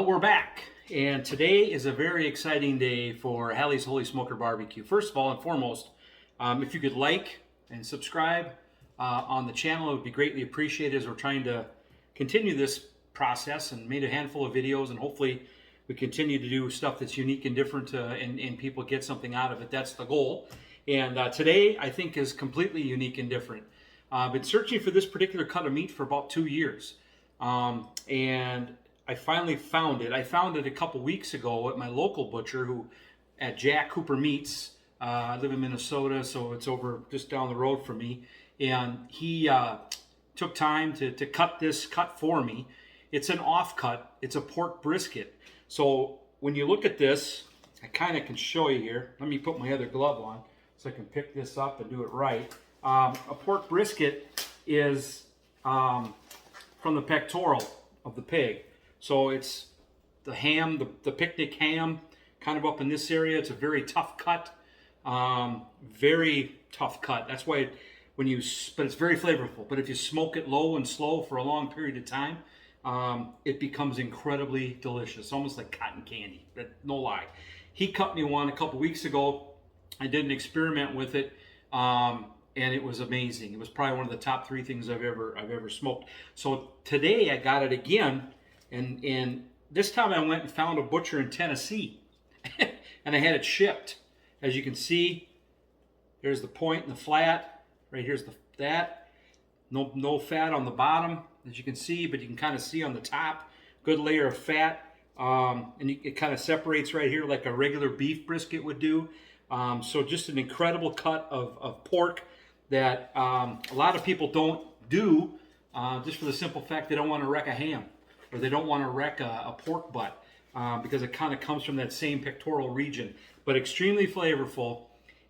We're back, and today is a very exciting day for Hallie's Holy Smoker Barbecue. First of all and foremost, if you could like and subscribe on the channel, it would be greatly appreciated as we're trying to continue this process and made a handful of videos, and hopefully we continue to do stuff that's unique and different and people get something out of it. That's the goal. And today, I think, is completely unique and different. I've been searching for this particular cut of meat for about 2 years. And I finally found it. I found it a couple weeks ago at my local butcher at Jack Cooper Meats. I live in Minnesota, so it's over just down the road from me. And he took time to cut this cut for me. It's an offcut. It's a pork brisket. So when you look at this, I kind of can show you here. Let me put my other glove on so I can pick this up and do it right. A pork brisket is from the pectoral of the pig. So it's the ham, the picnic ham, kind of up in this area. It's a very tough cut, very tough cut. That's why but it's very flavorful. But if you smoke it low and slow for a long period of time, it becomes incredibly delicious, almost like cotton candy. No lie. He cut me one a couple weeks ago. I did an experiment with it, and it was amazing. It was probably one of the top 3 things I've ever smoked. So today I got it again. And this time I went and found a butcher in Tennessee, and I had it shipped. As you can see, there's the point and the flat. Right here's that. No fat on the bottom, as you can see, but you can kind of see on the top, good layer of fat. And it kind of separates right here like a regular beef brisket would do. So just an incredible cut of pork that a lot of people don't do, just for the simple fact they don't want to wreck a ham. Or they don't want to wreck a pork butt because it kind of comes from that same pectoral region. But extremely flavorful.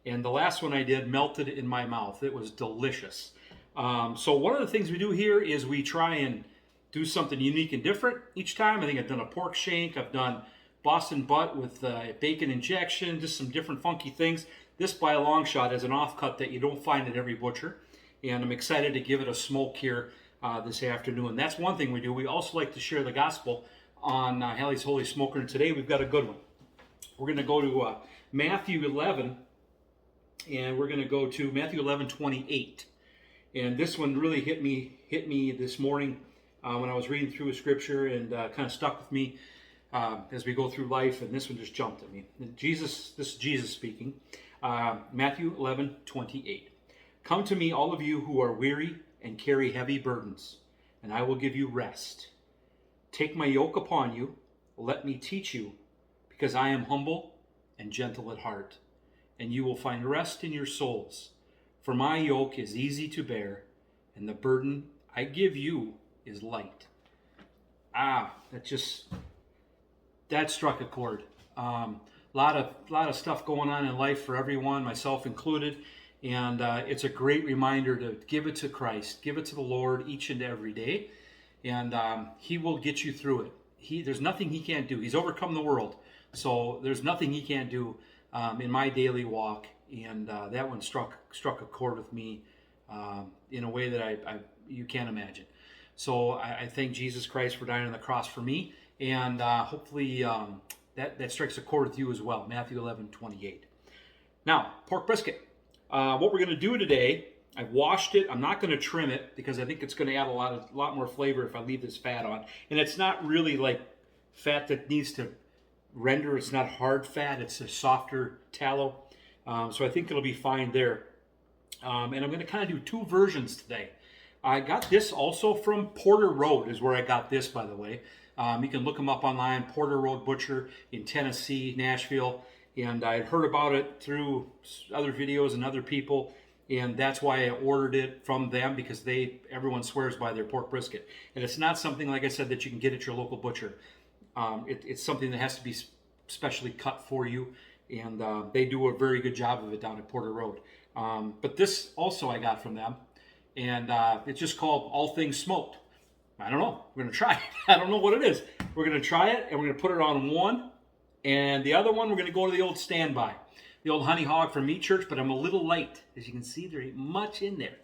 And the last one I did melted in my mouth. It was delicious. So one of the things we do here is we try and do something unique and different each time. I think I've done a pork shank. I've done Boston butt with bacon injection, just some different funky things. This, by a long shot, is an offcut that you don't find at every butcher. And I'm excited to give it a smoke here this afternoon. That's one thing we do. We also like to share the gospel on Hallie's Holy Smoker, and today we've got a good one. We're going to go to Matthew 11, and we're going to go to Matthew 11:28. And this one really hit me this morning when I was reading through a scripture, and kind of stuck with me as we go through life. And this one just jumped at me. This is Jesus speaking. Matthew 11:28. Come to me, all of you who are weary and carry heavy burdens, and I will give you rest. Take my yoke upon you, let me teach you, because I am humble and gentle at heart, and you will find rest in your souls. For my yoke is easy to bear, and the burden I give you is light. That struck a chord. A lot of stuff going on in life for everyone, myself included. And it's a great reminder to give it to Christ, give it to the Lord each and every day, and He will get you through it. There's nothing He can't do. He's overcome the world, so there's nothing He can't do in my daily walk. And that one struck a chord with me in a way that you can't imagine. So I thank Jesus Christ for dying on the cross for me, and hopefully that strikes a chord with you as well. Matthew 11:28. Now, pork brisket. What we're going to do today, I've washed it. I'm not going to trim it because I think it's going to add a lot more flavor if I leave this fat on. And it's not really like fat that needs to render. It's not hard fat. It's a softer tallow. So I think it'll be fine there. And I'm going to kind of do 2 versions today. I got this also from Porter Road is where I got this, by the way. You can look them up online, Porter Road Butcher in Tennessee, Nashville. And I had heard about it through other videos and other people, and that's why I ordered it from them, because everyone swears by their pork brisket. And it's not something, like I said, that you can get at your local butcher. It's something that has to be specially cut for you, and they do a very good job of it down at Porter Road. But this also I got from them, and it's just called All Things Smoked. I don't know. We're going to try it. I don't know what it is. We're going to try it, and we're going to put it on one. And the other one, we're going to go to the old standby, the old honey hog from Meat Church, but I'm a little light. As you can see, there ain't much in there.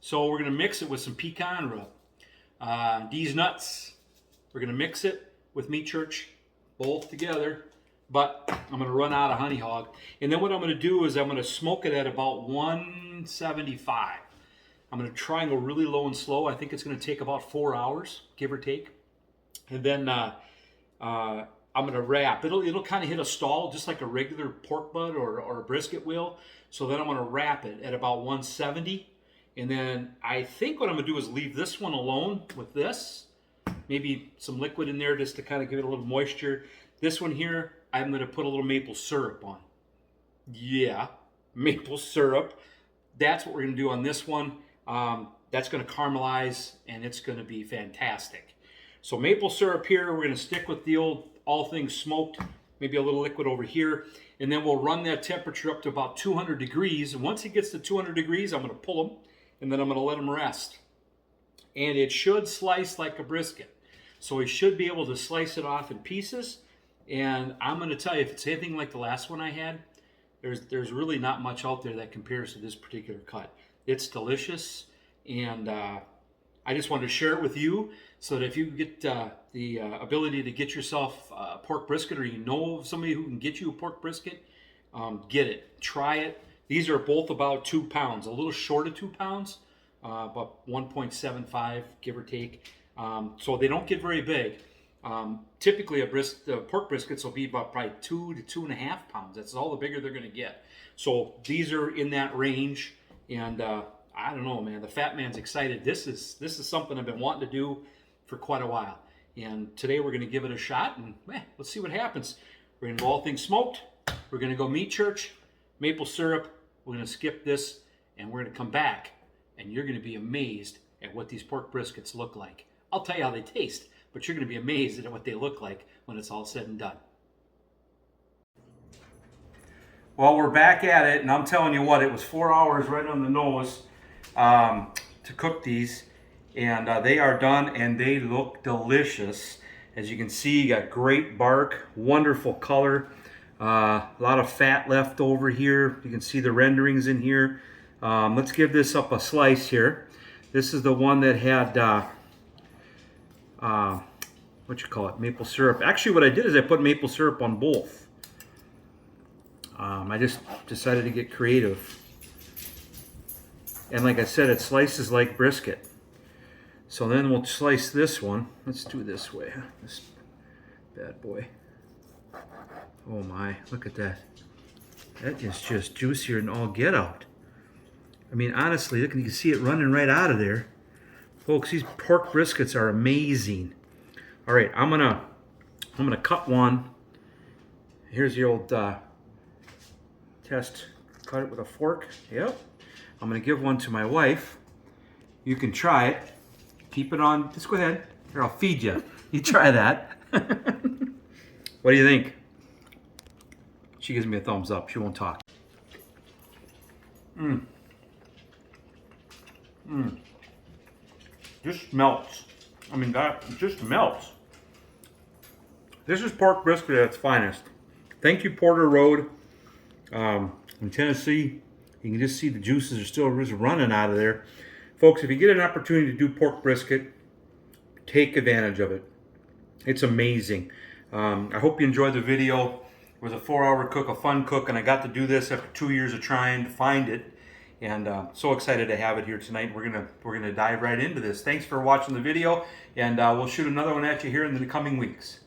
So we're going to mix it with some pecan rub. These nuts, we're going to mix it with Meat Church, both together, but I'm going to run out of honey hog. And then what I'm going to do is I'm going to smoke it at about 175. I'm going to try and go really low and slow. I think it's going to take about 4 hours, give or take. And then I'm going to wrap. It'll kind of hit a stall just like a regular pork butt or a brisket will. So then I'm going to wrap it at about 170. And then I think what I'm going to do is leave this one alone with this. Maybe some liquid in there just to kind of give it a little moisture. This one here, I'm going to put a little maple syrup on. Yeah, maple syrup. That's what we're going to do on this one. That's going to caramelize, and it's going to be fantastic. So maple syrup here, we're going to stick with the old all things smoked, maybe a little liquid over here, and then we'll run that temperature up to about 200 degrees. And once it gets to 200 degrees, I'm going to pull them, and then I'm going to let them rest. And it should slice like a brisket. So we should be able to slice it off in pieces. And I'm going to tell you, if it's anything like the last one I had, there's really not much out there that compares to this particular cut. It's delicious, and I just wanted to share it with you so that if you get the ability to get yourself a pork brisket, or you know of somebody who can get you a pork brisket, get it. Try it. These are both about 2 pounds, a little short of 2 pounds, about 1.75, give or take. So they don't get very big. Typically, pork briskets will be about probably 2 to 2.5 pounds. That's all the bigger they're going to get. So these are in that range, and I don't know, man. The fat man's excited. This is something I've been wanting to do for quite a while, and today we're going to give it a shot, and let's see what happens. We're going to go all things smoked. We're going to go Meat Church, maple syrup. We're going to skip this, and we're going to come back, and you're going to be amazed at what these pork briskets look like. I'll tell you how they taste, but you're going to be amazed at what they look like when it's all said and done. Well, we're back at it, and I'm telling you what, it was 4 hours right on the nose to cook these, and they are done, and they look delicious. As you can see, you got great bark, wonderful color, a lot of fat left over here. You can see the renderings in here. Let's give this up a slice here. This is the one that had maple syrup. Actually, what I did is I put maple syrup on both. I just decided to get creative. And like I said, it slices like brisket. So then we'll slice this one. Let's do it this way. This bad boy. Oh my, look at that. That is just juicier than all get out. I mean, honestly, look, you can see it running right out of there. Folks, these pork briskets are amazing. All right, I'm gonna cut one. Here's the old test. Cut it with a fork. Yep. I'm gonna give one to my wife. You can try it. Keep it on. Just go ahead. Here, I'll feed you. You try that. What do you think? She gives me a thumbs up. She won't talk. Just melts. I mean, that just melts. This is pork brisket at its finest. Thank you, Porter Road in Tennessee. You can just see the juices are still running out of there. Folks, if you get an opportunity to do pork brisket, take advantage of it. It's amazing. I hope you enjoyed the video. It was a 4-hour cook, a fun cook, and I got to do this after 2 years of trying to find it. And so excited to have it here tonight. We're gonna dive right into this. Thanks for watching the video, and we'll shoot another one at you here in the coming weeks.